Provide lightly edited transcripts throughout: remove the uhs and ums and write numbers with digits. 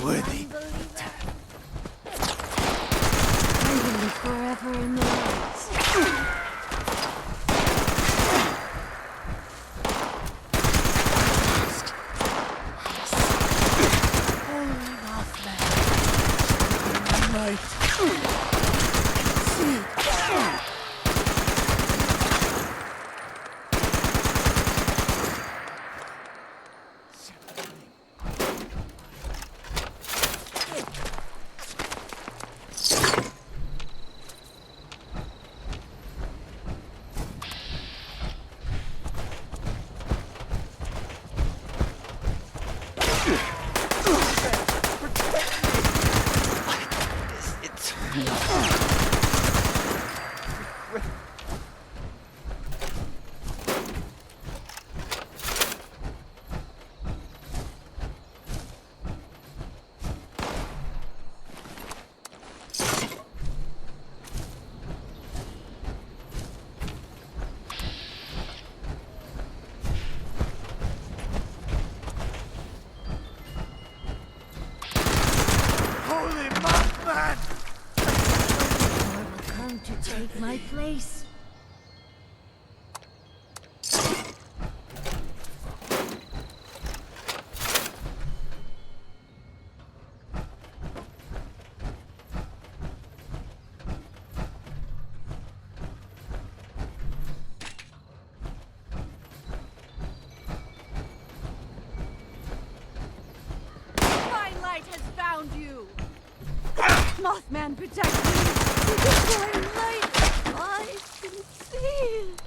worthy. I will live forever in the lights. Holy Mothman. Might. See. Holy Mothman! I will come to take my place. My light has found you. Mothman, protect me! With the glowing light, I can see it.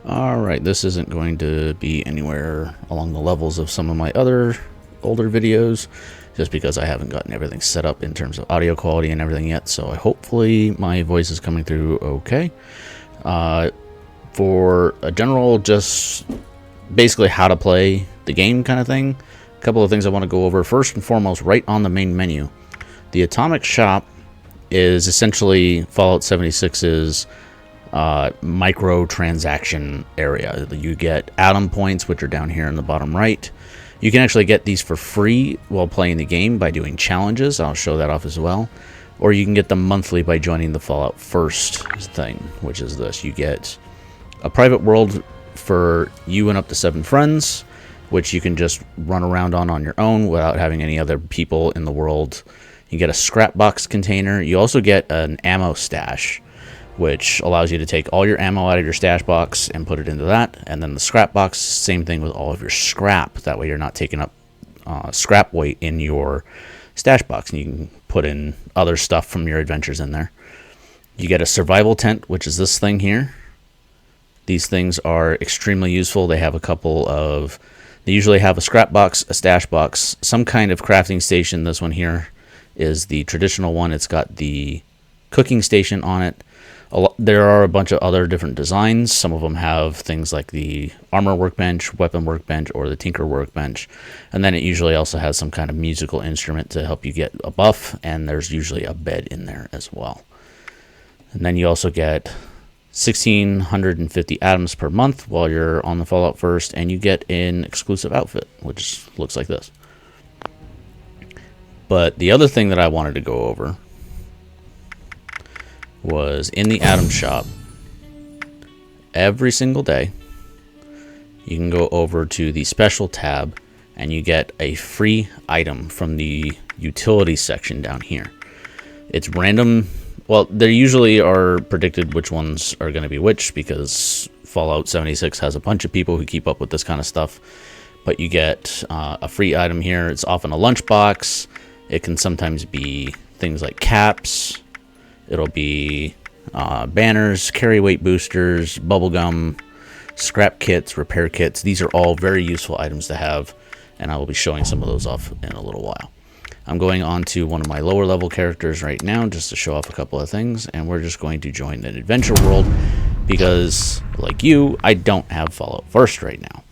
Alright, this isn't going to be anywhere along the levels of some of my other older videos, just because I haven't gotten everything set up in terms of audio quality and everything yet, so hopefully my voice is coming through okay. For a general, just basically how to play the game kind of thing, a couple of things I want to go over. First and foremost, right on the main menu, the Atomic Shop is essentially Fallout 76's microtransaction area. You get atom points, which are down here in the bottom right. You can actually get these for free while playing the game by doing challenges. I'll show that off as well. Or you can get them monthly by joining the Fallout First thing, which is this. You get a private world for you and up to 7 friends, which you can just run around on your own without having any other people in the world. You get a scrap box container. You also get an ammo stash, which allows you to take all your ammo out of your stash box and put it into that. And then the scrap box, same thing with all of your scrap. That way you're not taking up scrap weight in your stash box, and you can put in other stuff from your adventures in there. You get a survival tent, which is this thing here. These things are extremely useful. They have a couple of... They usually have a scrap box, a stash box, some kind of crafting station. This one here is the traditional one. It's got the cooking station on it. There are a bunch of other different designs. Some of them have things like the armor workbench, weapon workbench, or the tinker workbench. And then it usually also has some kind of musical instrument to help you get a buff, and there's usually a bed in there as well. And then you also get 1,650 atoms per month while you're on the Fallout First, and you get an exclusive outfit, which looks like this. But the other thing that I wanted to go over was in the Atom Shop. Every single day, you can go over to the Special tab, and you get a free item from the Utilities section down here. It's random. Well, there usually are predicted which ones are going to be which, because Fallout 76 has a bunch of people who keep up with this kind of stuff. But you get a free item here. It's often a lunchbox. It can sometimes be things like caps. It'll be banners, carry weight boosters, bubblegum, scrap kits, repair kits. These are all very useful items to have, and I will be showing some of those off in a little while. I'm going on to one of my lower level characters right now just to show off a couple of things, and we're just going to join an adventure world because, like you, I don't have Fallout First right now.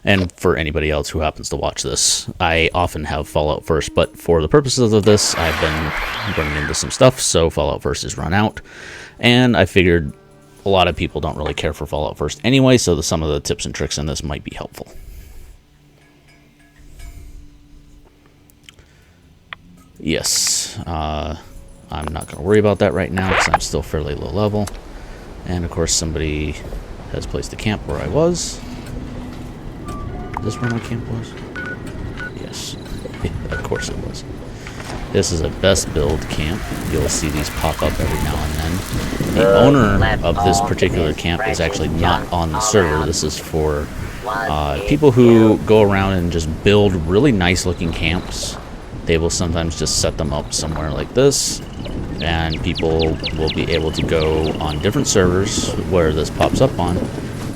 And for anybody else who happens to watch this, I often have Fallout First, but for the purposes of this, I've been running into some stuff, so Fallout First is run out. And I figured a lot of people don't really care for Fallout First anyway, so some of the tips and tricks in this might be helpful. Yes, I'm not going to worry about that right now because I'm still fairly low level. And of course somebody has placed a camp where I was. Is this where my camp was? Yes, of course it was. This is a best build camp. You'll see these pop up every now and then. The owner of this particular camp is actually not on the server. This is for people who go around and just build really nice looking camps. They will sometimes just set them up somewhere like this, and people will be able to go on different servers where this pops up on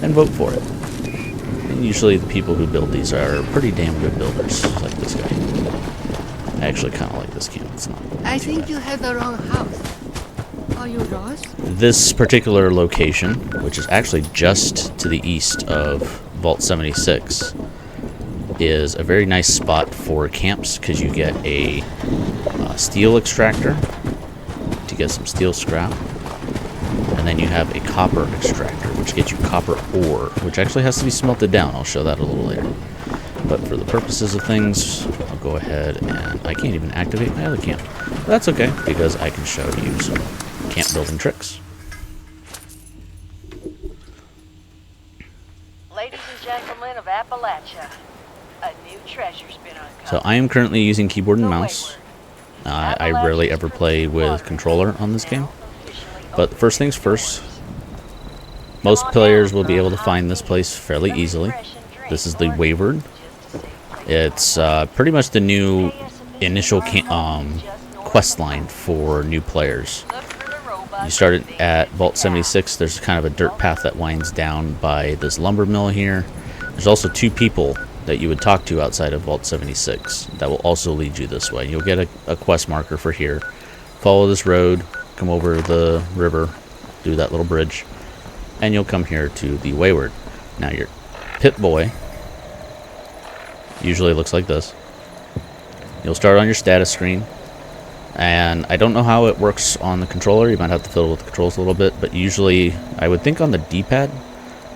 and vote for it. And usually the people who build these are pretty damn good builders, like this guy. I actually kind of like this camp. It's not I think you have the wrong house. Are you Ross? This particular location, which is actually just to the east of Vault 76, is a very nice spot for camps because you get a steel extractor to get some steel scrap, and then you have a copper extractor which gets you copper ore, which actually has to be smelted down. I'll show that a little later, but for the purposes of things, I'll go ahead and I can't even activate my other camp. But that's okay because I can show you some camp building tricks. Ladies and gentlemen of Appalachia, a new treasure's been uncovered. So I am currently using keyboard and mouse. I rarely ever play with controller on this game. But first things first, most players will be able to find this place fairly easily. This is the Wayward. It's pretty much the new initial quest line for new players. You start at Vault 76. There's kind of a dirt path that winds down by this lumber mill here. There's also two people that you would talk to outside of Vault 76 that will also lead you this way. You'll get a quest marker for here. Follow this road, come over the river, do that little bridge, and you'll come here to the Wayward. Now your Pit Boy usually looks like this. You'll start on your status screen, and I don't know how it works on the controller. You might have to fiddle with the controls a little bit, but usually I would think on the D-pad,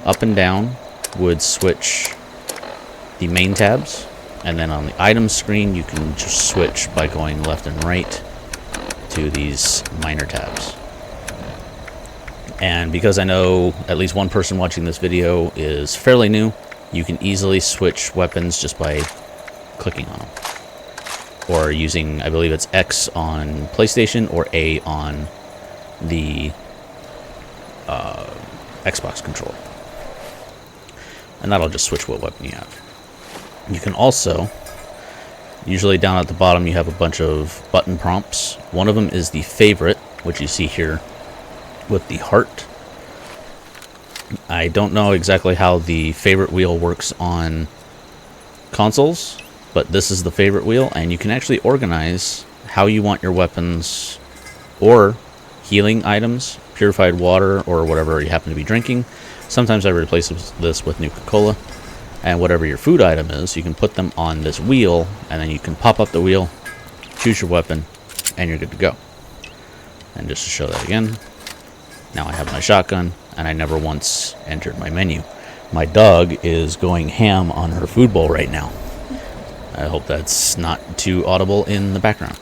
up and down would switch the main tabs, and then on the items screen you can just switch by going left and right to these minor tabs. And because I know at least one person watching this video is fairly new, you can easily switch weapons just by clicking on them, or using, I believe it's X on PlayStation or A on the Xbox controller, and that'll just switch what weapon you have. You can also, usually down at the bottom, you have a bunch of button prompts. One of them is the favorite, which you see here with the heart. I don't know exactly how the favorite wheel works on consoles, but this is the favorite wheel, and you can actually organize how you want your weapons or healing items purified water or whatever you happen to be drinking. Sometimes I replace this with Nuka-Cola. And whatever your food item is, you can put them on this wheel, and then you can pop up the wheel, choose your weapon, and you're good to go. And just to show that again, now I have my shotgun, and I never once entered my menu. My dog is going ham on her food bowl right now. I hope that's not too audible in the background.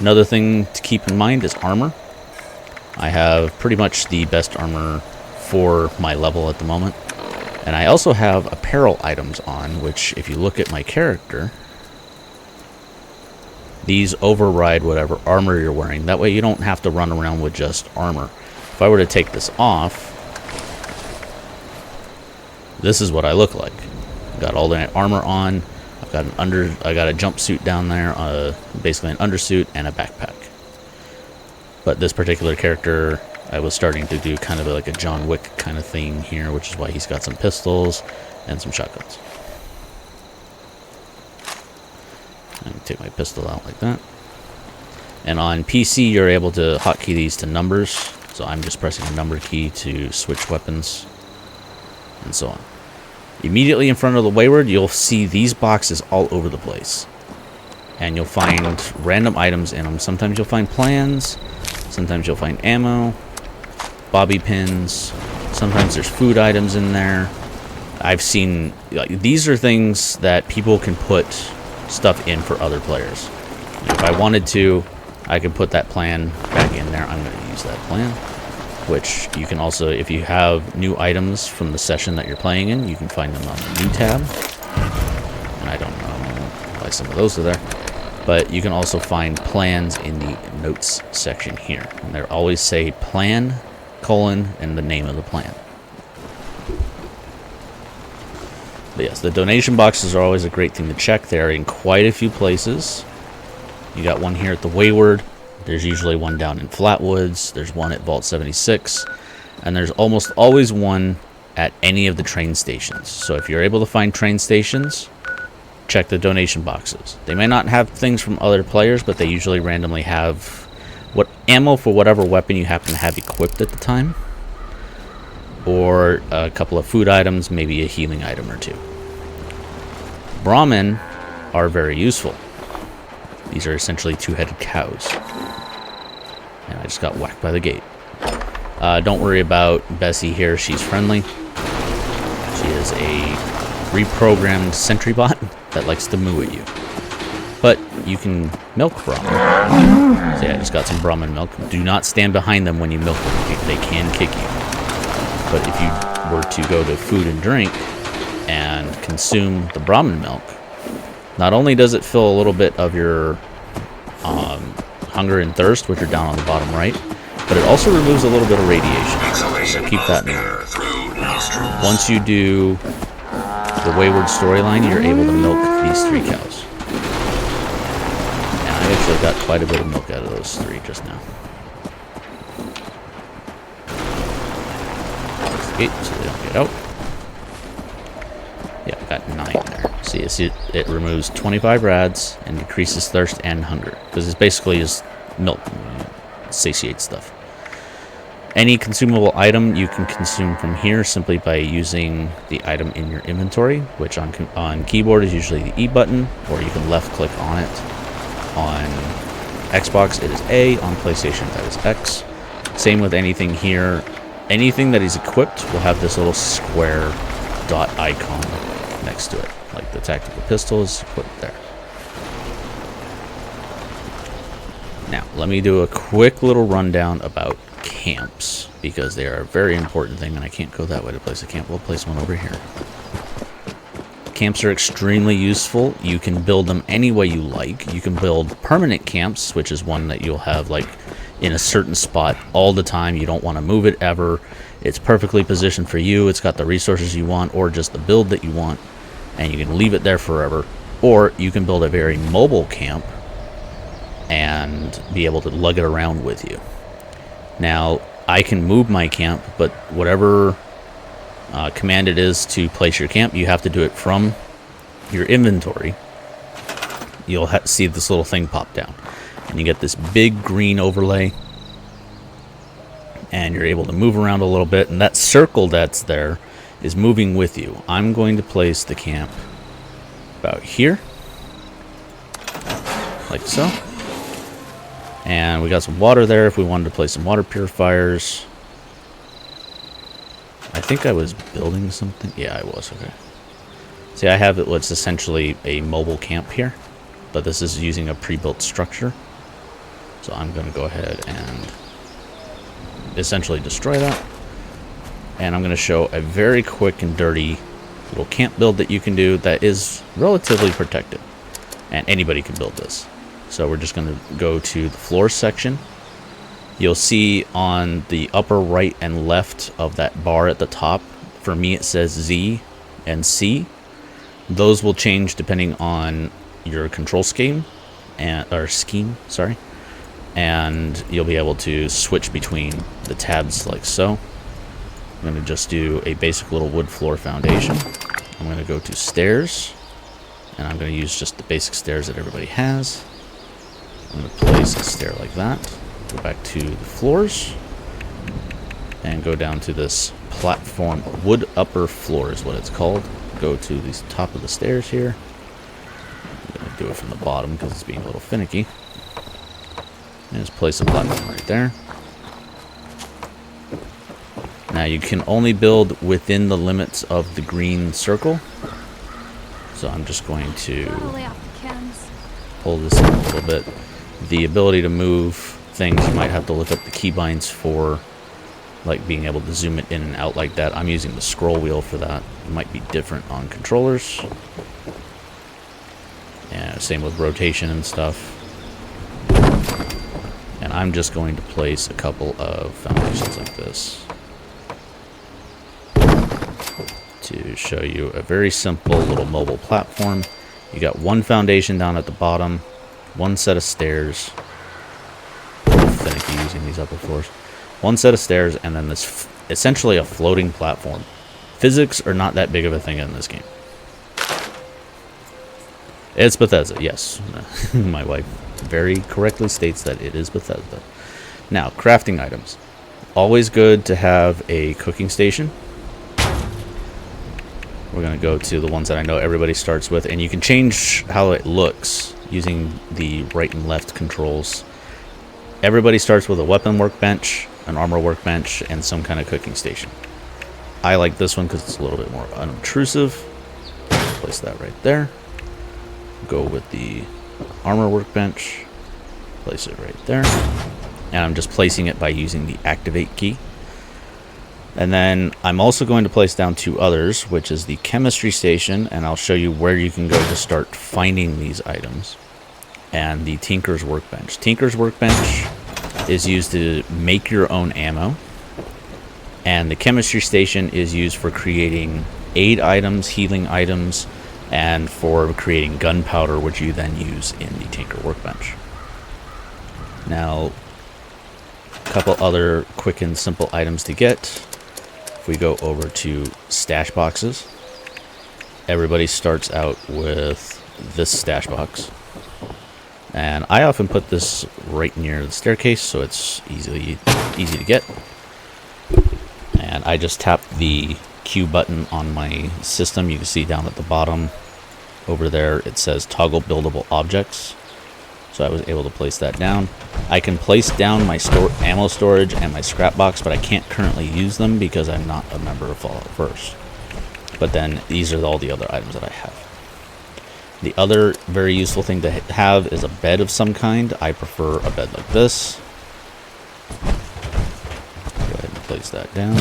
Another thing to keep in mind is armor. I have pretty much the best armor for my level at the moment. And I also have apparel items on, which if you look at my character, these override whatever armor you're wearing. That way you don't have to run around with just armor. If I were to take this off, this is what I look like. Got all that armor on. I got a jumpsuit down there, basically an undersuit and a backpack. But this particular character, I was starting to do kind of like a John Wick kind of thing here, which is why he's got some pistols and some shotguns. I'm gonna take my pistol out like that. And on PC, you're able to hotkey these to numbers. So I'm just pressing a number key to switch weapons and so on. Immediately in front of the Wayward, you'll see these boxes all over the place. And you'll find random items in them. Sometimes you'll find plans. Sometimes you'll find ammo. Bobby pins. Sometimes there's food items in there. I've seen, these are things that people can put stuff in for other players. If I wanted to, I could put that plan back in there. I'm going to use that plan, which you can also, if you have new items from the session that you're playing in, you can find them on the new tab. And I don't know why some of those are there. But you can also find plans in the notes section here. And they always say plan, colon, and the name of the plan. But yes, the donation boxes are always a great thing to check. They're in quite a few places. You got one here at the Wayward. There's usually one down in Flatwoods. There's one at Vault 76. And there's almost always one at any of the train stations. So if you're able to find train stations, check the donation boxes. They may not have things from other players, but they usually randomly have what ammo for whatever weapon you happen to have equipped at the time, or a couple of food items, maybe a healing item or two. Brahmin are very useful. These are essentially two-headed cows. And I just got whacked by the gate. Don't worry about Bessie here. She's friendly. She is a reprogrammed sentry bot that likes to moo at you. But you can milk Brahmin. So yeah, I just got some Brahmin milk. Do not stand behind them when you milk them. They can kick you. But if you were to go to food and drink and consume the Brahmin milk, not only does it fill a little bit of your hunger and thirst, which are down on the bottom right, but it also removes a little bit of radiation. So keep that in mind. Once you do the Wayward storyline, you're able to milk these 3 cows. And I actually got quite a bit of milk out of those 3 just now. Close the gate so they don't get out. Yeah, I got 9 there. See, it removes 25 rads and decreases thirst and hunger. Because it's basically just milk. Satiate stuff. Any consumable item you can consume from here simply by using the item in your inventory, which on keyboard is usually the E button, or you can left click on it. On Xbox it is A, on PlayStation that is X. Same with anything here. Anything that is equipped will have this little square dot icon next to it. Like the tactical pistol is equipped there. Now, let me do a quick little rundown about camps, because they are a very important thing, and I can't go that way to place a camp. We'll place one over here. Camps are extremely useful. You can build them any way you like. You can build permanent camps, which is one that you'll have like in a certain spot all the time. You don't want to move it ever. It's perfectly positioned for you. It's got the resources you want, or just the build that you want, and you can leave it there forever. Or you can build a very mobile camp and be able to lug it around with you. Now, I can move my camp, but whatever command it is to place your camp, you have to do it from your inventory. You'll see this little thing pop down, and you get this big green overlay. and you're able to move around a little bit, and that circle that's there is moving with you. I'm going to place the camp about here, like so. And we got some water there if we wanted to place some water purifiers. I think I was building something. Yeah, I was. Okay. See, I have what's essentially a mobile camp here, but this is using a pre-built structure. So I'm going to go ahead and essentially destroy that. And I'm going to show a very quick and dirty little camp build that you can do that is relatively protected. And anybody can build this. So we're just going to go to the floor section. You'll see on the upper right and left of that bar at the top, for me it says Z and C. Those will change depending on your control scheme, and you'll be able to switch between the tabs like so. I'm going to just do a basic little wood floor foundation. I'm going to go to stairs, and I'm going to use just the basic stairs that everybody has. I'm going to place a stair like that, go back to the floors, and go down to this platform. Wood upper floor is what it's called. Go to the top of the stairs here. I'm going to do it from the bottom because it's being a little finicky. And just place a platform right there. Now you can only build within the limits of the green circle. So I'm just going to pull this in a little bit. The ability to move things, you might have to look up the keybinds for, like being able to zoom it in and out like that. I'm using the scroll wheel for that. It might be different on controllers. And same with rotation and stuff. And I'm just going to place a couple of foundations like this to show you a very simple little mobile platform. You got one foundation down at the bottom, one set of stairs. A little finicky using these upper floors. One set of stairs, and then this essentially a floating platform. Physics are not that big of a thing in this game. It's Bethesda, yes. My wife very correctly states that it is Bethesda. Now, crafting items. Always good to have a cooking station. We're going to go to the ones that I know everybody starts with, and you can change how it looks using the right and left controls. Everybody starts with a weapon workbench, an armor workbench, and some kind of cooking station. I like this one because it's a little bit more unobtrusive. Place that right there. Go with the armor workbench. Place it right there. And I'm just placing it by using the activate key. And then I'm also going to place down two others, which is the chemistry station, and I'll show you where you can go to start finding these items, and the tinker's workbench. Tinker's workbench is used to make your own ammo, and the chemistry station is used for creating aid items, healing items, and for creating gunpowder, which you then use in the tinker workbench. Now, a couple other quick and simple items to get. We go over to stash boxes. Everybody starts out with this stash box, and I often put this right near the staircase so it's easy to get. And I just tap the Q button on my system. You can see down at the bottom over there it says toggle buildable objects, so I was able to place that down. I can place down my ammo storage and my scrap box, but I can't currently use them because I'm not a member of Fallout First. But then these are all the other items that I have. The other very useful thing to have is a bed of some kind. I prefer a bed like this. Go ahead and place that down.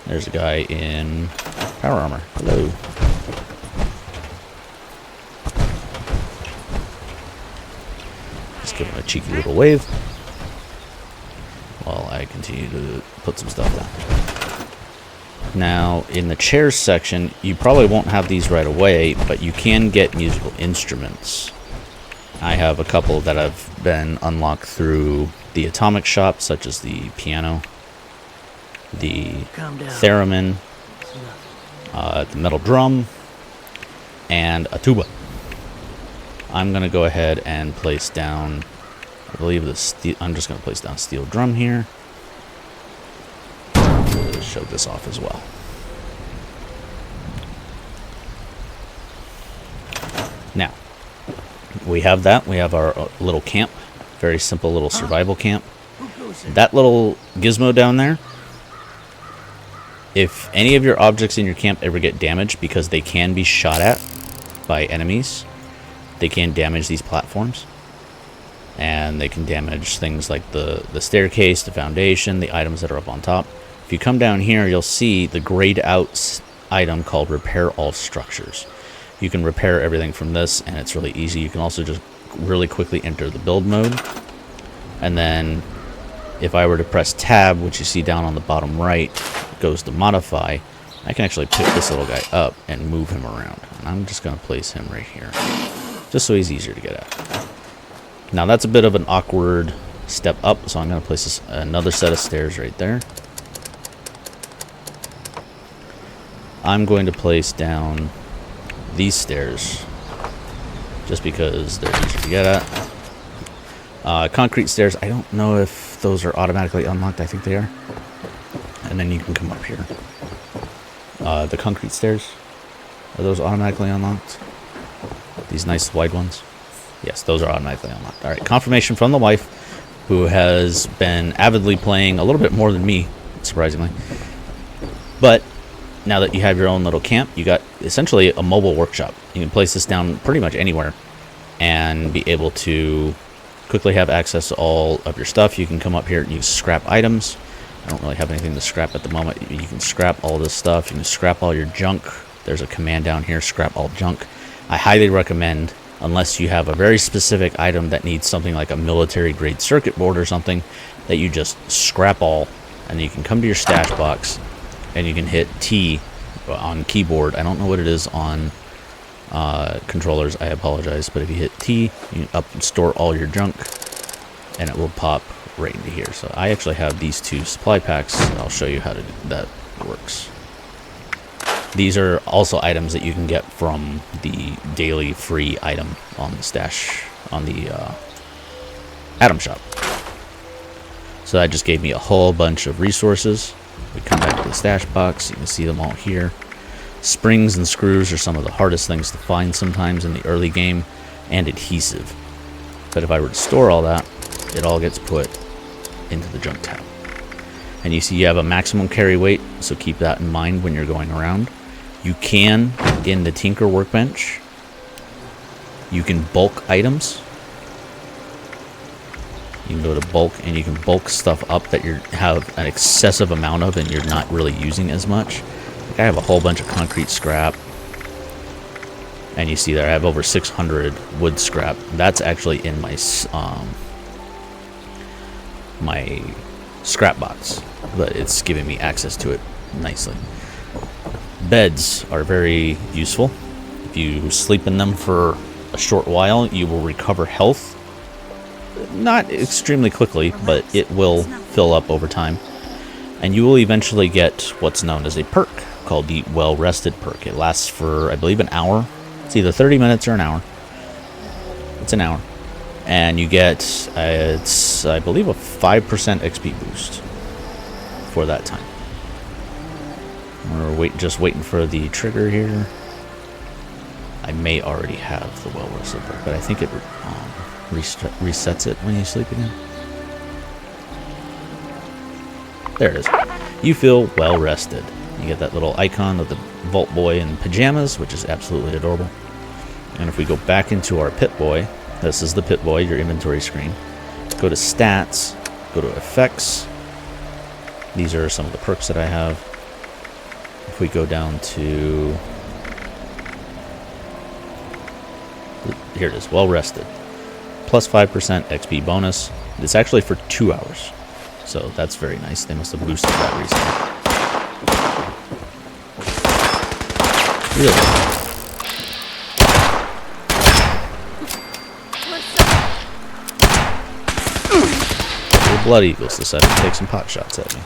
There's a guy in power armor. Hello. Give him a cheeky little wave while I continue to put some stuff down. Now, in the chairs section, you probably won't have these right away, but you can get musical instruments. I have a couple that have been unlocked through the atomic shop, such as the piano, the theremin, the metal drum, and a tuba. I'm going to go ahead and place down I believe the steel. I'm just going to place down a steel drum here. Show this off as well. Now, we have that. We have our little camp. Very simple little survival camp. That little gizmo down there, if any of your objects in your camp ever get damaged, because they can be shot at by enemies, they can damage these platforms. And they can damage things like the staircase, the foundation, the items that are up on top. If you come down here, you'll see the grayed out item called Repair All Structures. You can repair everything from this, and it's really easy. You can also just really quickly enter the build mode. And then if I were to press tab, which you see down on the bottom right, goes to modify, I can actually pick this little guy up and move him around. And I'm just going to place him right here, just so he's easier to get at. Now that's a bit of an awkward step up, so I'm going to place another set of stairs right there. I'm going to place down these stairs just because they're easier to get at. Concrete stairs, I don't know if those are automatically unlocked. I think they are. And then you can come up here. The concrete stairs, are those automatically unlocked? These nice wide ones? Yes, those are automatically unlocked. Alright, confirmation from the wife, who has been avidly playing a little bit more than me, surprisingly. But now that you have your own little camp, you got essentially a mobile workshop. You can place this down pretty much anywhere and be able to quickly have access to all of your stuff. You can come up here and you scrap items. I don't really have anything to scrap at the moment. You can scrap all this stuff. You can scrap all your junk. There's a command down here, scrap all junk. I highly recommend, unless you have a very specific item that needs something like a military grade circuit board or something, that you just scrap all, and you can come to your stash box and you can hit T on keyboard. I don't know what it is on controllers, I apologize, but if you hit T, you can store all your junk and it will pop right into here. So I actually have these two supply packs. I'll show you how that works. These are also items that you can get from the daily free item on the stash, on the Atom Shop. So that just gave me a whole bunch of resources. We come back to the stash box. You can see them all here. Springs and screws are some of the hardest things to find sometimes in the early game, and adhesive. But if I were to store all that, it all gets put into the junk tab. And you see you have a maximum carry weight, so keep that in mind when you're going around. You can, in the Tinker workbench, you can bulk items. You can go to bulk, and you can bulk stuff up that you have an excessive amount of and you're not really using as much. Like I have a whole bunch of concrete scrap. And you see there I have over 600 wood scrap. That's actually in my my scrap box, but it's giving me access to it nicely. Beds are very useful. If you sleep in them for a short while, you will recover health. Not extremely quickly, but it will fill up over time. And you will eventually get what's known as a perk called the Well Rested perk. It lasts for, I believe, an hour. It's either 30 minutes or an hour. It's an hour. And you get, it's, I believe, a 5% XP boost for that time. We're just waiting for the trigger here. I may already have the Well Rested perk, but I think it resets it when you sleep again. There it is. You feel well rested. You get that little icon of the Vault Boy in pajamas, which is absolutely adorable. And if we go back into our Pit Boy, this is the Pit Boy, your inventory screen. Go to Stats, go to Effects. These are some of the perks that I have. If we go down to... Here it is, Well Rested. Plus 5% XP bonus. It's actually for 2 hours. So that's very nice. They must have boosted that recently. Really? The Blood Eagles decided to take some pot shots at me.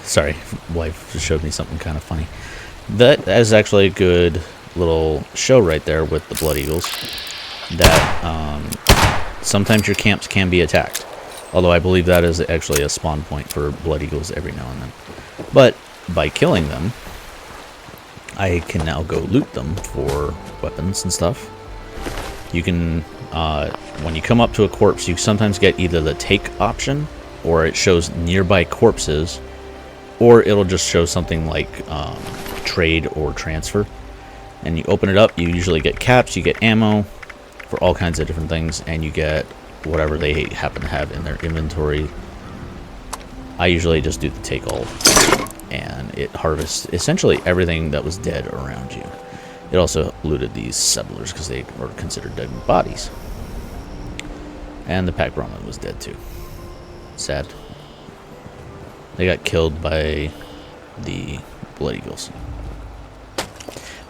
Sorry, wife showed me something kind of funny. That is actually a good little show right there with the Blood Eagles. That sometimes your camps can be attacked. Although I believe that is actually a spawn point for Blood Eagles every now and then. But by killing them, I can now go loot them for weapons and stuff. You can, when you come up to a corpse, you sometimes get either the take option, or it shows nearby corpses, or it'll just show something like trade or transfer. And you open it up, you usually get caps, you get ammo for all kinds of different things, and you get whatever they happen to have in their inventory. I usually just do the take all, and it harvests essentially everything that was dead around you. It also looted these settlers because they were considered dead bodies. And the pack Roman was dead too. Sad. They got killed by the Blood Eagles.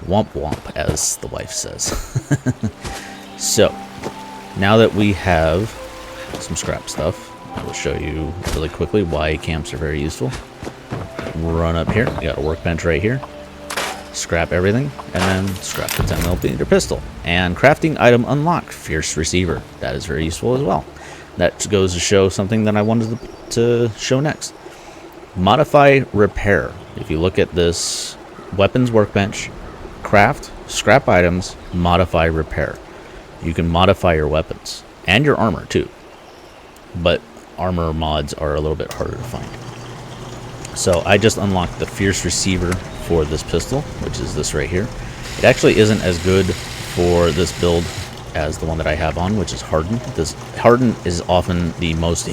Womp womp, as the wife says. So, now that we have some scrap stuff, I will show you really quickly why camps are very useful. Run up here. You got a workbench right here. Scrap everything, and then scrap the 10mm pistol. And crafting item unlocked, Fierce Receiver. That is very useful as well. That goes to show something that I wanted to show next. Modify Repair. If you look at this weapons workbench, craft, scrap items, modify repair. You can modify your weapons and your armor too, but armor mods are a little bit harder to find. So I just unlocked the Fierce Receiver for this pistol, which is this right here. It actually isn't as good for this build as the one that I have on, which is Hardened. This Hardened is often the most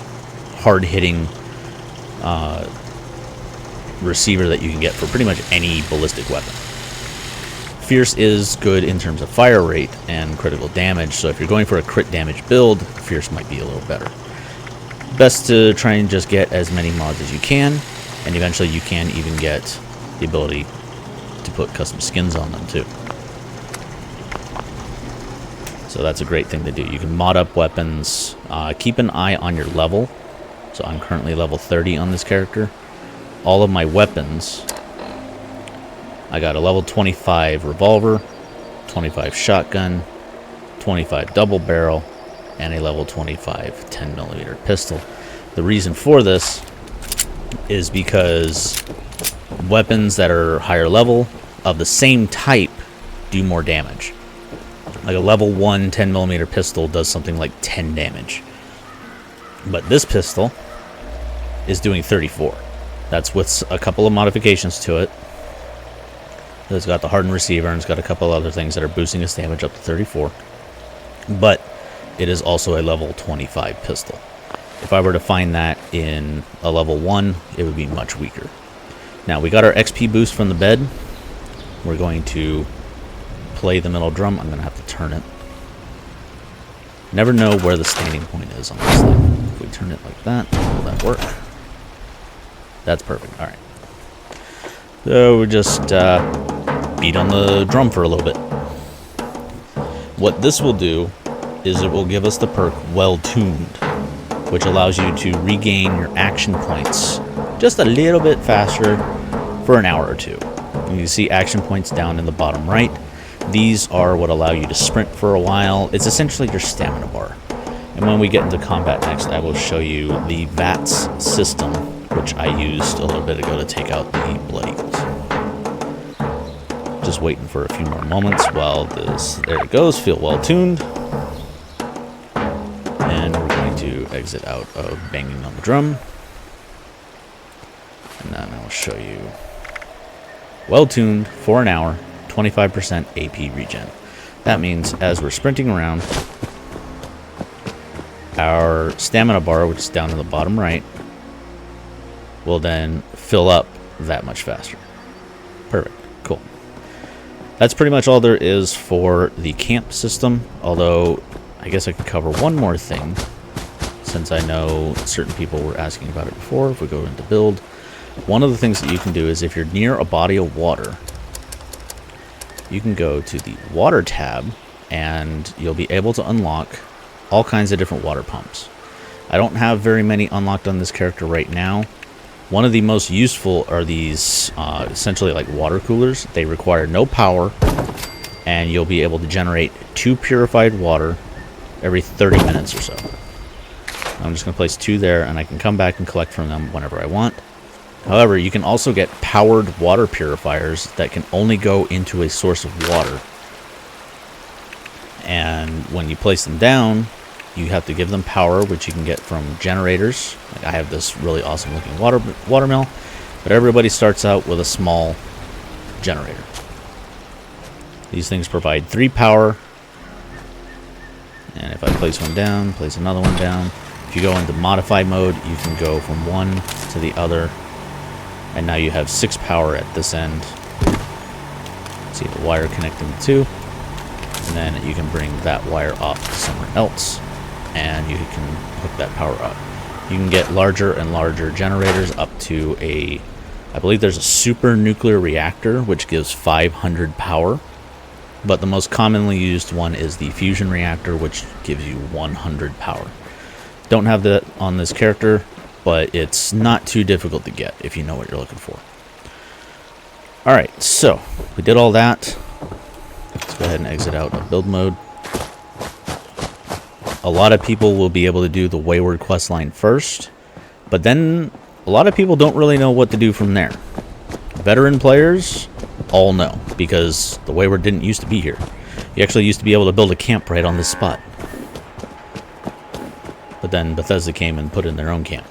hard-hitting receiver that you can get for pretty much any ballistic weapon. Fierce is good in terms of fire rate and critical damage, so if you're going for a crit damage build, Fierce might be a little better. Best to try and just get as many mods as you can, and eventually you can even get the ability to put custom skins on them too. So that's a great thing to do. You can mod up weapons. Keep an eye on your level. So I'm currently level 30 on this character. All of my weapons, I got a level 25 revolver, 25 shotgun, 25 double barrel, and a level 25 10mm pistol. The reason for this is because weapons that are higher level of the same type do more damage. Like a level 1 10mm pistol does something like 10 damage. But this pistol is doing 34. That's with a couple of modifications to it. It's got the hardened receiver, and it's got a couple other things that are boosting its damage up to 34. But it is also a level 25 pistol. If I were to find that in a level 1, it would be much weaker. Now, we got our XP boost from the bed. We're going to play the middle drum. I'm going to have to turn it. Never know where the standing point is on this thing. If we turn it like that, will that work? That's perfect. All right. So we just beat on the drum for a little bit. What this will do is it will give us the perk Well Tuned, which allows you to regain your action points just a little bit faster for an hour or two. You can see action points down in the bottom right. These are what allow you to sprint for a while. It's essentially your stamina bar. And when we get into combat next, I will show you the VATS system, which I used a little bit ago to take out the Blood Eagles. Just waiting for a few more moments while this, there it goes, feel well tuned. And we're going to exit out of banging on the drum. And then I'll show you well tuned for an hour, 25% AP regen. That means as we're sprinting around, our stamina bar, which is down in the bottom right, will then fill up that much faster. Perfect. Cool. That's pretty much all there is for the camp system, although I guess I could cover one more thing, since I know certain people were asking about it before. If we go into build, one of the things that you can do is if you're near a body of water, you can go to the water tab and you'll be able to unlock all kinds of different water pumps. I don't have very many unlocked on this character right now, One of the most useful are these essentially like water coolers. They require no power, and you'll be able to generate 2 purified water every 30 minutes or so. I'm just going to place 2 there, and I can come back and collect from them whenever I want. However, you can also get powered water purifiers that can only go into a source of water. And when you place them down, you have to give them power, which you can get from generators. Like I have this really awesome looking water mill, but everybody starts out with a small generator. These things provide 3 power, and if I place one down, place another one down. If you go into modify mode, you can go from one to the other, and now you have 6 power at this end. See the wire connecting the 2, and then you can bring that wire off to somewhere else, and you can hook that power up. You can get larger and larger generators up to I believe there's a super nuclear reactor, which gives 500 power. But the most commonly used one is the fusion reactor, which gives you 100 power. Don't have that on this character, but it's not too difficult to get if you know what you're looking for. Alright, so we did all that. Let's go ahead and exit out of build mode. A lot of people will be able to do the Wayward questline first, but then a lot of people don't really know what to do from there. Veteran players all know, because the Wayward didn't used to be here. You actually used to be able to build a camp right on this spot. But then Bethesda came and put in their own camp.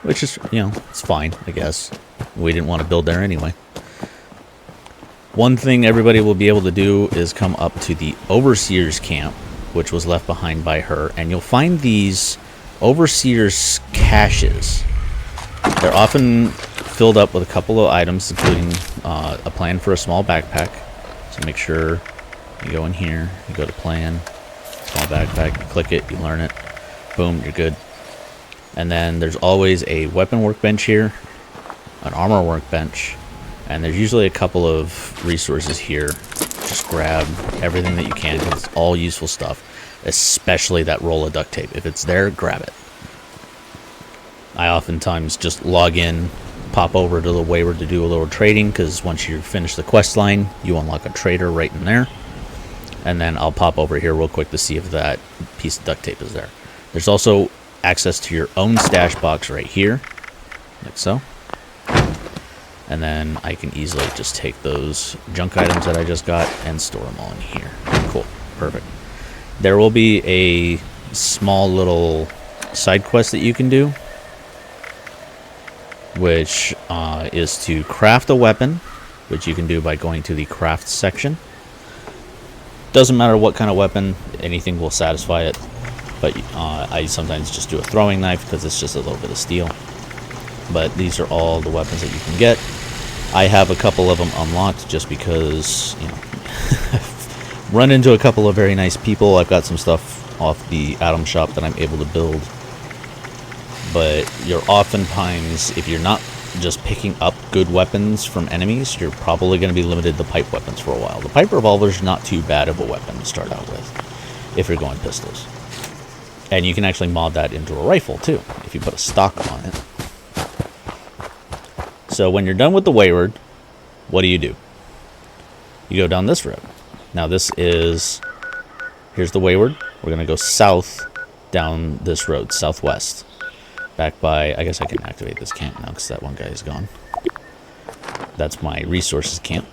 Which is, it's fine, I guess. We didn't want to build there anyway. One thing everybody will be able to do is come up to the Overseer's camp, which was left behind by her, and you'll find these Overseer's caches. They're often filled up with a couple of items, including a plan for a small backpack. So make sure you go in here, you go to plan, small backpack, you click it, you learn it, boom, you're good. And then there's always a weapon workbench here, an armor workbench, and there's usually a couple of resources here. Just grab everything that you can, because it's all useful stuff, especially that roll of duct tape. If it's there, grab it. I oftentimes just log in, pop over to the Wayward to do a little trading, because once you finish the quest line, you unlock a trader right in there. And then I'll pop over here real quick to see if that piece of duct tape is there. There's also access to your own stash box right here, like so. And then I can easily just take those junk items that I just got and store them all in here. Cool, perfect. There will be a small little side quest that you can do, which is to craft a weapon, which you can do by going to the craft section. Doesn't matter what kind of weapon, anything will satisfy it, but I sometimes just do a throwing knife because it's just a little bit of steel. But these are all the weapons that you can get. I have a couple of them unlocked just because, run into a couple of very nice people. I've got some stuff off the item shop that I'm able to build. But you're oftentimes, if you're not just picking up good weapons from enemies, you're probably going to be limited to pipe weapons for a while. The pipe revolver is not too bad of a weapon to start out with, if you're going pistols. And you can actually mod that into a rifle too, if you put a stock on it. So when you're done with the Wayward, what do? You go down this road. Now this is, here's the Wayward. We're going to go south down this road, southwest. Back by, I guess I can activate this camp now because that one guy is gone. That's my resources camp.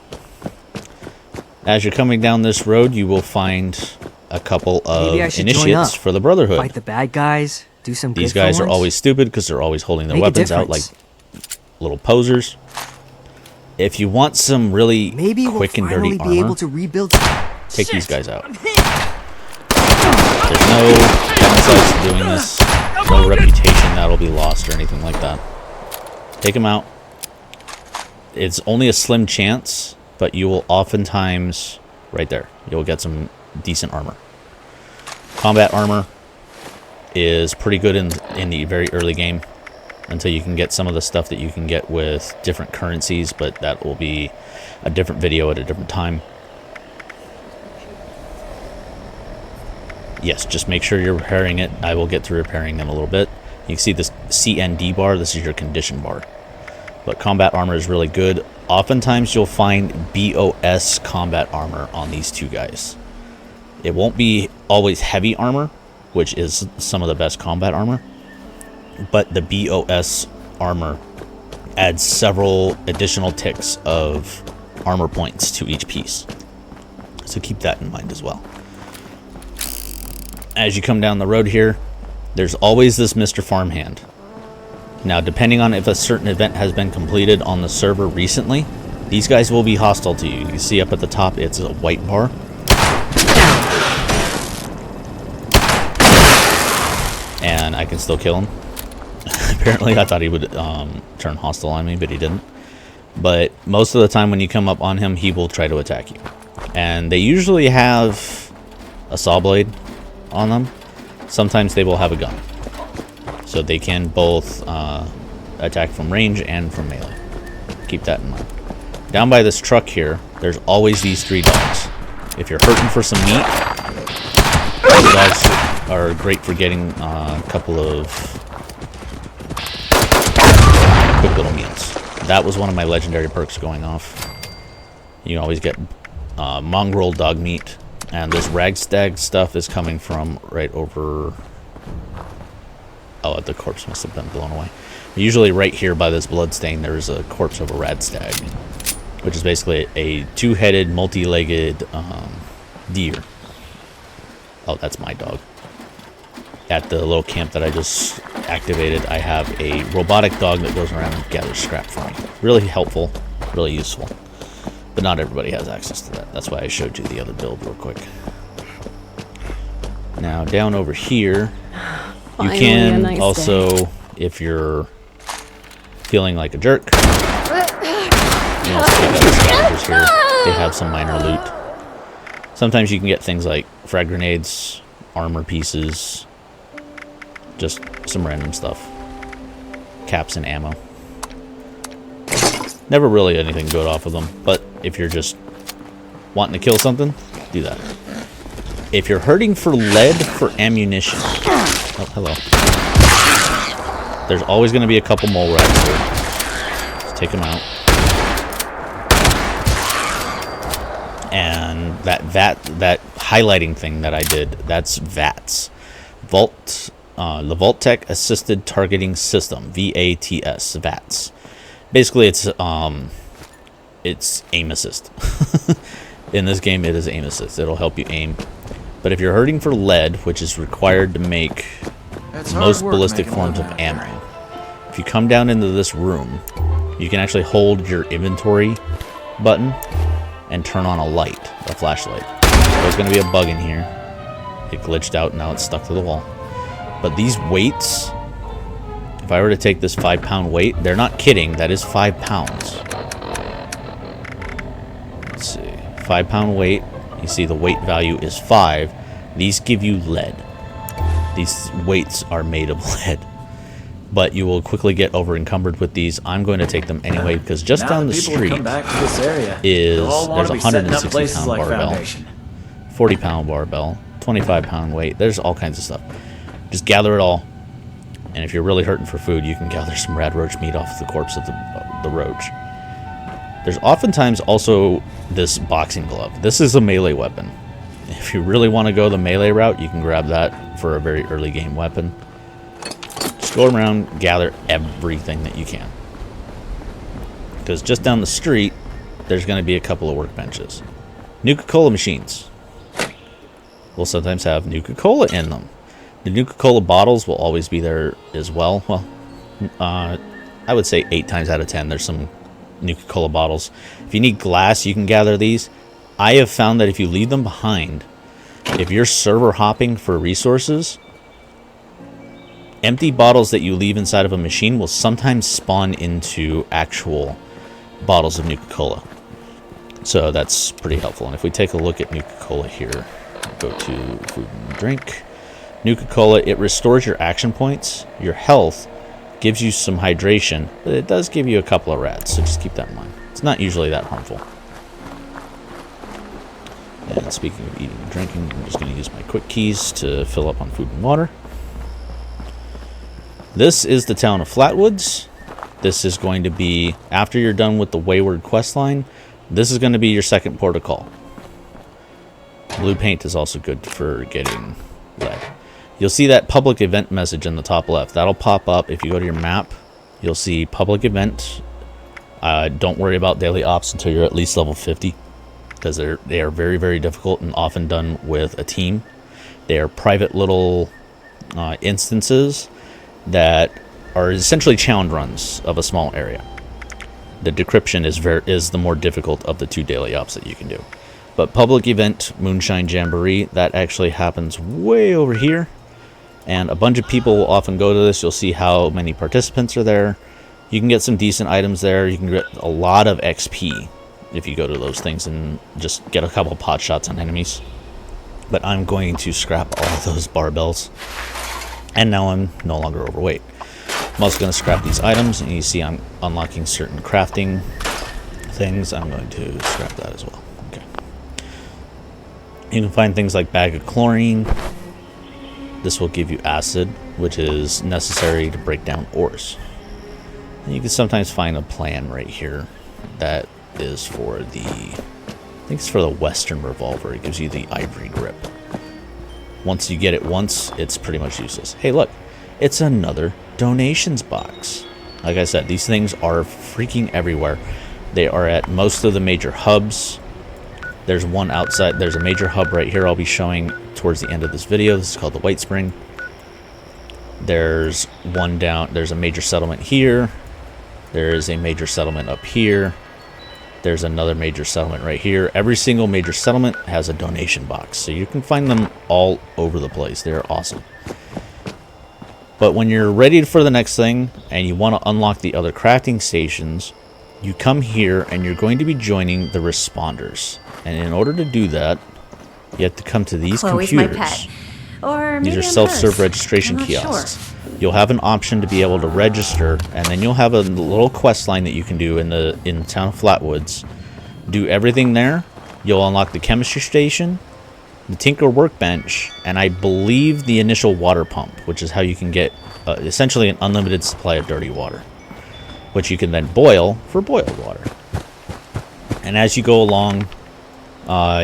As you're coming down this road, you will find a couple of initiates for the Brotherhood. Fight the bad guys, do some good These guys for are once. always stupid because they're always holding their Make a weapons out like difference. little posers. If you want some really Maybe quick we'll and dirty finally be armor, able to rebuild. take these guys out. There's no downsides to doing this. There's no reputation that'll be lost or anything like that. Take them out. It's only a slim chance, but you will oftentimes, right there, you'll get some decent armor. Combat armor is pretty good in the very early game, until you can get some of the stuff that you can get with different currencies, but that will be a different video at a different time. Yes, just make sure you're repairing it. I will get to repairing in a little bit. You can see this CND bar. This is your condition bar. But combat armor is really good. Oftentimes you'll find BOS combat armor on these two guys. It won't be always heavy armor, which is some of the best combat armor. But the BOS armor adds several additional ticks of armor points to each piece. So keep that in mind as well. As you come down the road here, there's always this Mr. Farmhand. Now, depending on if a certain event has been completed on the server recently, these guys will be hostile to you. You can see up at the top, it's a white bar. And I can still kill him. Apparently, I thought he would turn hostile on me, but he didn't. But most of the time when you come up on him, he will try to attack you. And they usually have a saw blade on them. Sometimes they will have a gun. So they can both attack from range and from melee. Keep that in mind. Down by this truck here, there's always these 3 dogs. If you're hurting for some meat, these dogs are great for getting a couple of quick little meals. That was one of my legendary perks going off. You can always get mongrel dog meat. And this ragstag stuff is coming from right over... Oh, the corpse must have been blown away. Usually right here by this bloodstain, there's a corpse of a radstag, which is basically a 2-headed, multi-legged deer. Oh, that's my dog. At the little camp that I just activated, I have a robotic dog that goes around and gathers scrap for me. Really helpful, really useful. But not everybody has access to that. That's why I showed you the other build real quick. Now, down over here... You can also, if you're feeling like a jerk, you know, take out the scavengers here. They have some minor loot. Sometimes you can get things like frag grenades, armor pieces, just some random stuff. Caps and ammo. Never really anything good off of them, but if you're just wanting to kill something, do that. If you're hurting for lead for ammunition... Oh, hello. There's always going to be a couple mole rats here. Let's take them out. And that highlighting thing that I did, that's VATS. The Vault-Tec Assisted Targeting System, VATS, VATS. Basically, it's aim assist. In this game, it is aim assist. It'll help you aim. But if you're hurting for lead, which is required to make most ballistic forms of ammo, if you come down into this room, you can actually hold your inventory button and turn on a light, a flashlight. There's going to be a bug in here. It glitched out, and now it's stuck to the wall. But these weights, if I were to take this 5-pound weight, they're not kidding, that is 5 pounds. Let's see, 5-pound weight. You see the weight value is 5. These give you lead. These weights are made of lead. But you will quickly get over encumbered with these. I'm going to take them anyway because just down the street there's a 160-pound barbell, 40-pound barbell, 25-pound weight. There's all kinds of stuff. Just gather it all. And if you're really hurting for food, you can gather some rad roach meat off the corpse of the roach. There's oftentimes also this boxing glove. This is a melee weapon. If you really want to go the melee route, you can grab that for a very early game weapon. Just go around, gather everything that you can. Because just down the street, there's going to be a couple of workbenches. Nuka-Cola machines will sometimes have Nuka-Cola in them. The Nuka-Cola bottles will always be there as well. Well, I would say 8 times out of 10 there's some Nuka-Cola bottles. If you need glass, you can gather these. I have found that if you leave them behind, if you're server hopping for resources, empty bottles that you leave inside of a machine will sometimes spawn into actual bottles of Nuka-Cola. So that's pretty helpful. And if we take a look at Nuka-Cola here, go to food and drink. Nuka-Cola, it restores your action points, your health, gives you some hydration, but it does give you a couple of rads, so just keep that in mind. It's not usually that harmful. And speaking of eating and drinking, I'm just going to use my quick keys to fill up on food and water. This is the town of Flatwoods. this is going to be, after you're done with the Wayward questline, this is going to be your second port of call. Blue paint is also good for getting lead. You'll see that public event message in the top left. That'll pop up if you go to your map. You'll see public event. Don't worry about daily ops until you're at least level 50, because they are very, very difficult and often done with a team. They are private little instances that are essentially challenge runs of a small area. The decryption is the more difficult of the 2 daily ops that you can do. But public event, Moonshine Jamboree, that actually happens way over here. And a bunch of people will often go to this. You'll see how many participants are there. You can get some decent items there. You can get a lot of XP if you go to those things and just get a couple pot shots on enemies. But I'm going to scrap all of those barbells. And now I'm no longer overweight. I'm also going to scrap these items. And you see I'm unlocking certain crafting things. I'm going to scrap that as well. Okay. You can find things like bag of chlorine. This will give you acid, which is necessary to break down ores. And you can sometimes find a plan right here that is for the, I think it's for the Western revolver. It gives you the ivory grip. Once you get it once, it's pretty much useless. Hey, look, it's another donations box. Like I said, these things are freaking everywhere. They are at most of the major hubs. There's one outside. There's a major hub right here I'll be showing towards the end of this video. This is called the White Spring. There's one down. There's a major settlement here. There is a major settlement up here. There's another major settlement right here. Every single major settlement has a donation box, so you can find them all over the place. They're awesome. But when you're ready for the next thing and you want to unlock the other crafting stations, you come here and you're going to be joining the responders. And in order to do that, you have to come to these Chloe's computers. my pet. Or maybe These are I'm self-serve hers. registration I'm not kiosks. sure. You'll have an option to be able to register, and then you'll have a little quest line that you can do in the town of Flatwoods. Do everything there. You'll unlock the chemistry station, the tinker workbench, and I believe the initial water pump, which is how you can get essentially an unlimited supply of dirty water, which you can then boil for boiled water. And as you go along,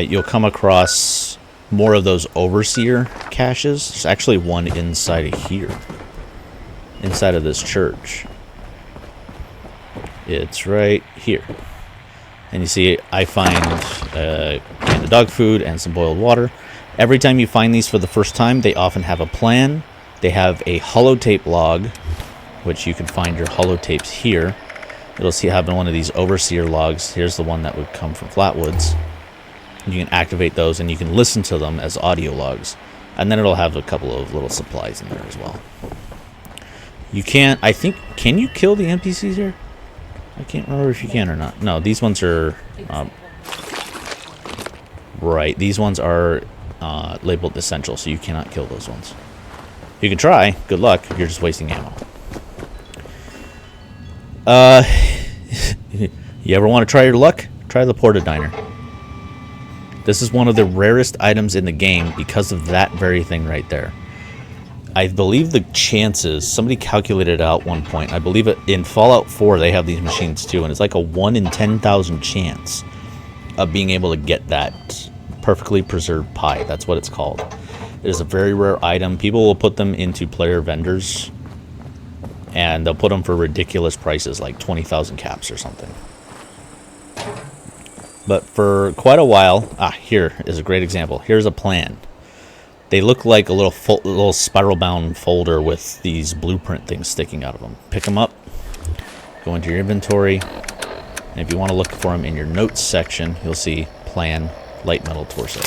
you'll come across more of those overseer caches. There's actually one inside of here, inside of this church. It's right here. And you see, I find a can of dog food and some boiled water. Every time you find these for the first time, they often have a plan. They have a holotape log, which you can find your holotapes here. It'll see having one of these overseer logs. Here's the one that would come from Flatwoods. You can activate those and you can listen to them as audio logs. And then it'll have a couple of little supplies in there as well. You can't, I think, can you kill the NPCs here? I can't remember if you can or not. No, these ones are, right, these ones are labeled essential, so you cannot kill those ones. You can try, good luck, you're just wasting ammo. You ever want to try your luck? Try the Porta Diner. This is one of the rarest items in the game because of that very thing right there. I believe the chances, somebody calculated out one point, I believe it in Fallout 4 they have these machines too, and it's like a 1 in 10,000 chance of being able to get that perfectly preserved pie. That's what it's called. It is a very rare item. People will put them into player vendors, and they'll put them for ridiculous prices, like 20,000 caps or something. But for quite a while, here is a great example. Here's a plan. They look like a little spiral-bound folder with these blueprint things sticking out of them. Pick them up, go into your inventory, and if you want to look for them in your notes section, you'll see plan light metal torso.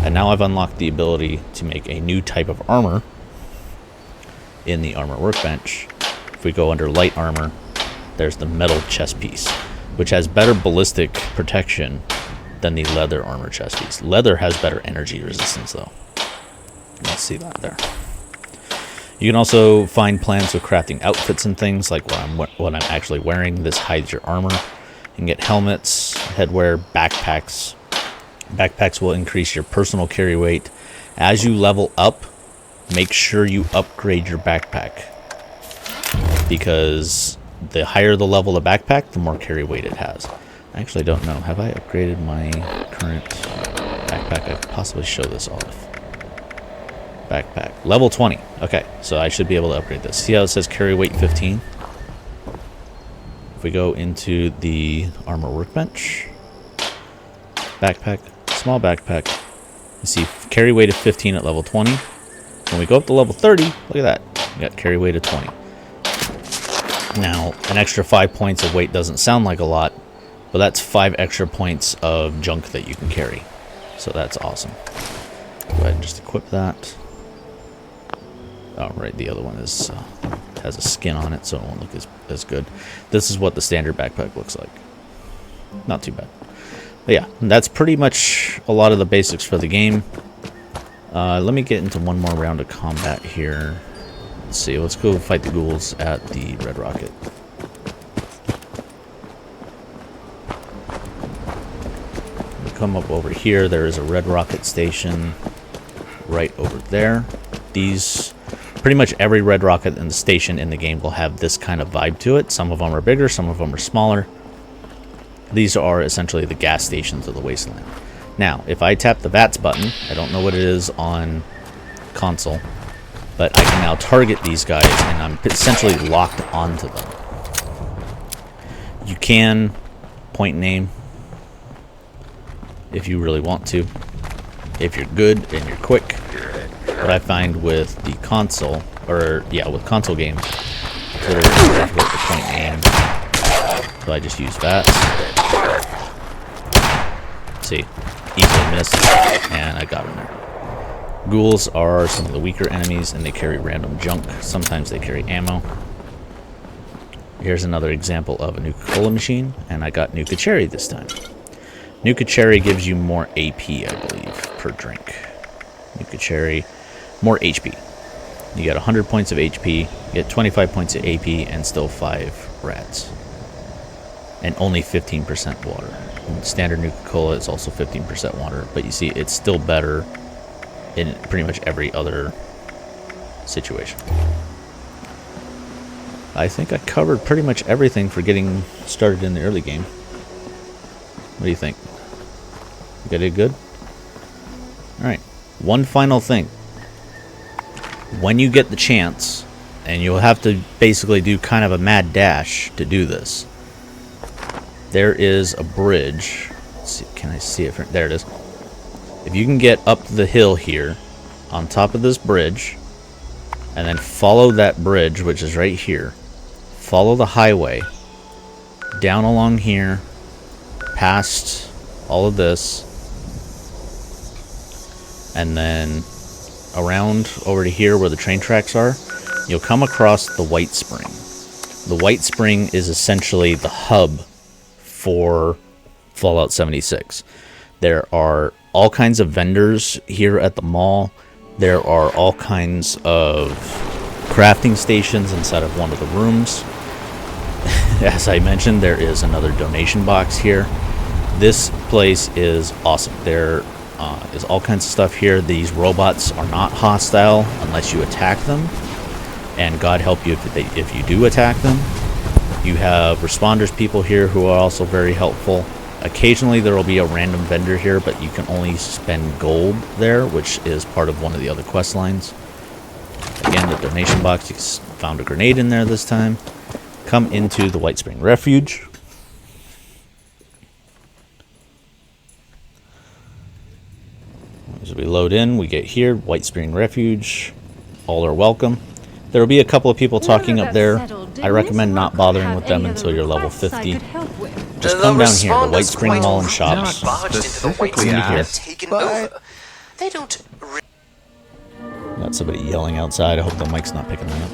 And now I've unlocked the ability to make a new type of armor in the armor workbench. If we go under light armor, there's the metal chest piece, which has better ballistic protection than the leather armor chest piece. Leather has better energy resistance though. Let's see that there. You can also find plans with crafting outfits and things like what I'm actually wearing. This hides your armor. You can get helmets, headwear, backpacks. Backpacks will increase your personal carry weight. As you level up, make sure you upgrade your backpack, because the higher the level of backpack, the more carry weight it has. I actually don't know. Have I upgraded my current backpack? I could possibly show this off. Backpack. Level 20. Okay, so I should be able to upgrade this. See how it says carry weight 15? If we go into the armor workbench, backpack, small backpack, you see carry weight of 15 at level 20. When we go up to level 30, look at that. We got carry weight of 20. Now, an extra 5 points of weight doesn't sound like a lot, but that's 5 extra points of junk that you can carry. So that's awesome. Go ahead and just equip that. Oh, right, the other one is has a skin on it, so it won't look as good. This is what the standard backpack looks like. Not too bad. But yeah, that's pretty much a lot of the basics for the game. Let me get into one more round of combat here. Let's see, let's go fight the ghouls at the Red Rocket. We come up over here, there is a Red Rocket station right over there. These, pretty much every Red Rocket in the station in the game will have this kind of vibe to it. Some of them are bigger, some of them are smaller. These are essentially the gas stations of the Wasteland. Now, if I tap the VATS button, I don't know what it is on console, but I can now target these guys, and I'm essentially locked onto them. You can point and aim if you really want to, if you're good and you're quick. What I find with the console, or yeah, with console games, it's very difficult to point and aim. So I just use VATS. See, easily missed, and I got him there. Ghouls are some of the weaker enemies, and they carry random junk. Sometimes they carry ammo. Here's another example of a Nuka-Cola machine, and I got Nuka Cherry this time. Nuka Cherry gives you more AP, I believe, per drink. Nuka Cherry, more HP. You get 100 points of HP, you get 25 points of AP, and still 5 rats. And only 15% water. And standard Nuka-Cola is also 15% water, but you see, it's still better in pretty much every other situation. I think I covered pretty much everything for getting started in the early game. What do you think? You did good? Alright, one final thing. When you get the chance, and you'll have to basically do kind of a mad dash to do this, there is a bridge. Let's see, can I see it? There it is. If you can get up the hill here, on top of this bridge, and then follow that bridge, which is right here, follow the highway, down along here, past all of this, and then around over to here where the train tracks are, you'll come across the White Spring. The White Spring is essentially the hub for Fallout 76. There are all kinds of vendors here at the mall. There are all kinds of crafting stations inside of one of the rooms. As I mentioned, there is another donation box here. This place is awesome. There is all kinds of stuff here. These robots are not hostile unless you attack them, and God help you if you do attack them. You have responders people here who are also very helpful. Occasionally there will be a random vendor here, but you can only spend gold there, which is part of one of the other quest lines. Again, the donation box, you found a grenade in there this time. Come into the White Spring Refuge. As we load in, we get here, White Spring Refuge. All are welcome. There will be a couple of people talking up there. I recommend not bothering with them until you're level 50. Just come down here, the White Spring Mall and Shops. Specifically asked, but they don't. Got somebody yelling outside. I hope the mic's not picking that up.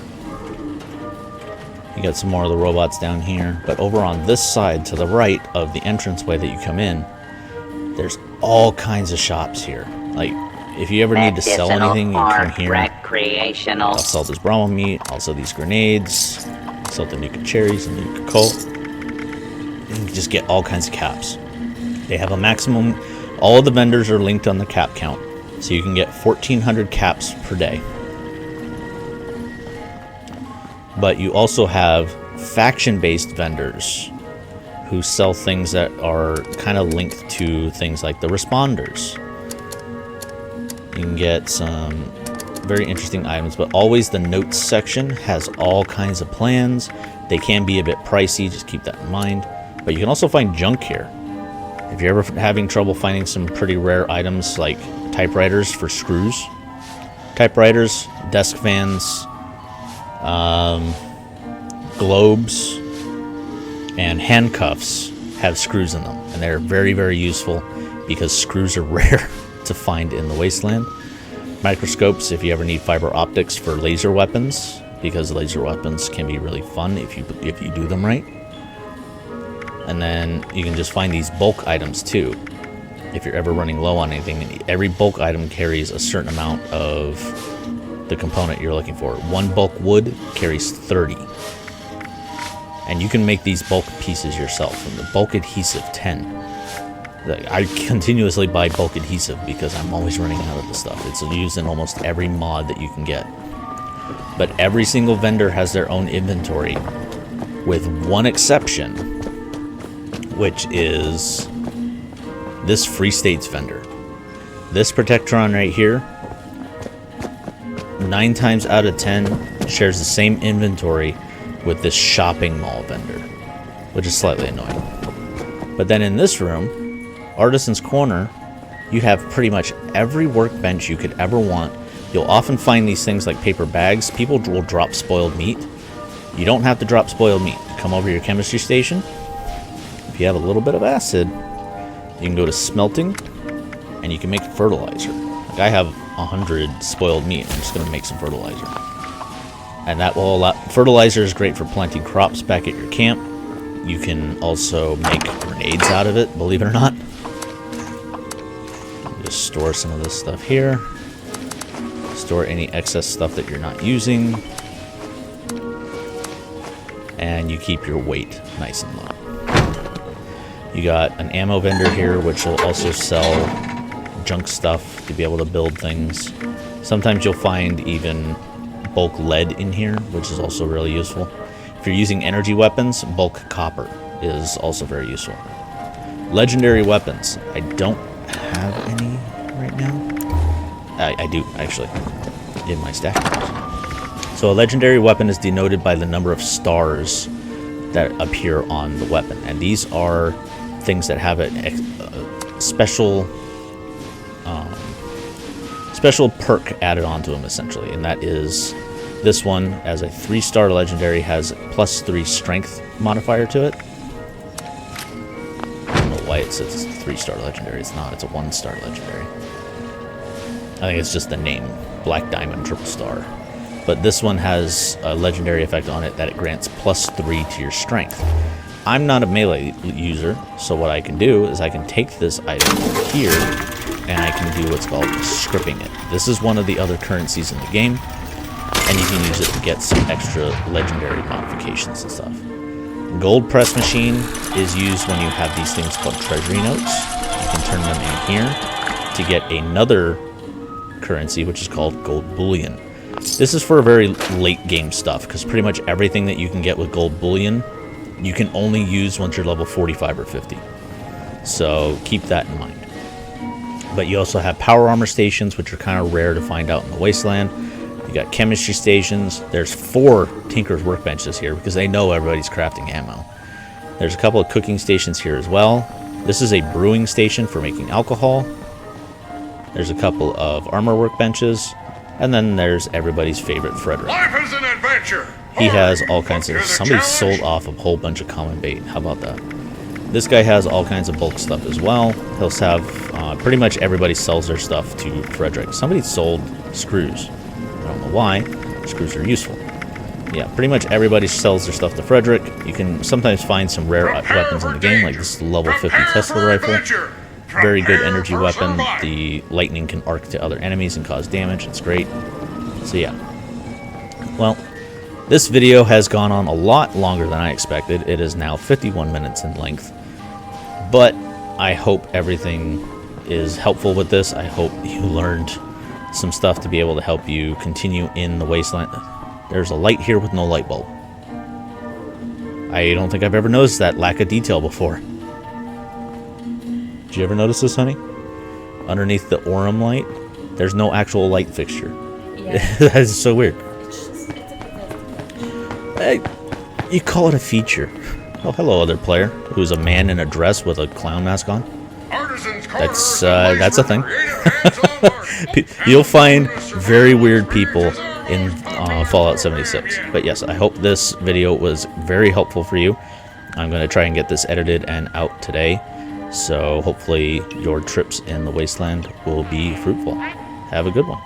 You got some more of the robots down here. But over on this side, to the right of the entranceway that you come in, there's all kinds of shops here. Like, if you ever need to sell anything, you come here. I'll sell this Brahma meat, I'll sell these grenades, I'll sell the Nuka Cherries and Nuka Cola. You can just get all kinds of caps. They have a maximum, all of the vendors are linked on the cap count, so you can get 1,400 caps per day. But you also have faction-based vendors who sell things that are kind of linked to things like the responders. You can get some very interesting items, but always the notes section has all kinds of plans. They can be a bit pricey, just keep that in mind. But you can also find junk here. If you're ever having trouble finding some pretty rare items like typewriters for screws, typewriters, desk fans, globes, and handcuffs have screws in them, and they're very, very useful because screws are rare to find in the Wasteland. Microscopes, if you ever need fiber optics for laser weapons, because laser weapons can be really fun if you do them right. And then you can just find these bulk items too. If you're ever running low on anything, every bulk item carries a certain amount of the component you're looking for. One bulk wood carries 30. And you can make these bulk pieces yourself. And the bulk adhesive, 10. I continuously buy bulk adhesive because I'm always running out of the stuff. It's used in almost every mod that you can get. But every single vendor has their own inventory, with one exception, which is this Free States vendor. This Protectron right here, 9 times out of 10 shares the same inventory with this shopping mall vendor, which is slightly annoying. But then in this room, Artisan's Corner, you have pretty much every workbench you could ever want. You'll often find these things like paper bags. People will drop spoiled meat. You don't have to drop spoiled meat. Come over to your chemistry station. If you have a little bit of acid, you can go to smelting, and you can make fertilizer. Like I have 100 spoiled meat. I'm just going to make some fertilizer. And that will allow... Fertilizer is great for planting crops back at your camp. You can also make grenades out of it, believe it or not. Just store some of this stuff here. Store any excess stuff that you're not using. And you keep your weight nice and low. You got an ammo vendor here, which will also sell junk stuff to be able to build things. Sometimes you'll find even bulk lead in here, which is also really useful. If you're using energy weapons, bulk copper is also very useful. Legendary weapons. I don't have any right now. I do, actually, in my stack. So a legendary weapon is denoted by the number of stars that appear on the weapon. And these are things that have a special perk added onto them, essentially. And that is... This one, as a 3-star legendary, has +3 strength modifier to it. I don't know why it says 3-star legendary. It's not. It's a 1-star legendary. I think it's just the name. Black Diamond Triple Star. But this one has a legendary effect on it that it grants +3 to your strength. I'm not a melee user, so what I can do is I can take this item here, and I can do what's called scripting it. This is one of the other currencies in the game. And you can use it to get some extra legendary modifications and stuff. Gold press machine is used when you have these things called treasury notes. You can turn them in here to get another currency, which is called gold bullion. This is for very late game stuff, because pretty much everything that you can get with gold bullion, you can only use once you're level 45 or 50. So keep that in mind. But you also have power armor stations, which are kind of rare to find out in the Wasteland. You got chemistry stations. There's 4 Tinker's workbenches here because they know everybody's crafting ammo. There's a couple of cooking stations here as well. This is a brewing station for making alcohol. There's a couple of armor workbenches. And then there's everybody's favorite Frederick. Life is an adventure. He has all kinds of... Somebody sold off a whole bunch of common bait. How about that? This guy has all kinds of bulk stuff as well. He'll have... pretty much everybody sells their stuff to Frederick. Somebody sold screws. I don't know why. Screws are useful. Yeah, pretty much everybody sells their stuff to Frederick. You can sometimes find some rare weapons in the game, like this level 50 Tesla rifle. Very good energy weapon. The lightning can arc to other enemies and cause damage. It's great. So yeah. Well, this video has gone on a lot longer than I expected. It is now 51 minutes in length. But I hope everything is helpful with this. I hope you learned some stuff to be able to help you continue in the Wasteland. There's a light here with no light bulb. I don't think I've ever noticed that lack of detail before. Did you ever notice this, honey? Underneath the Orem light, there's no actual light fixture. Yeah. That is so weird. It's a good Hey, you call it a feature. Oh, hello, other player, who's a man in a dress with a clown mask on. That's a thing. You'll find very weird people in Fallout 76. But yes, I hope this video was very helpful for you. I'm going to try and get this edited and out today. So hopefully your trips in the Wasteland will be fruitful. Have a good one.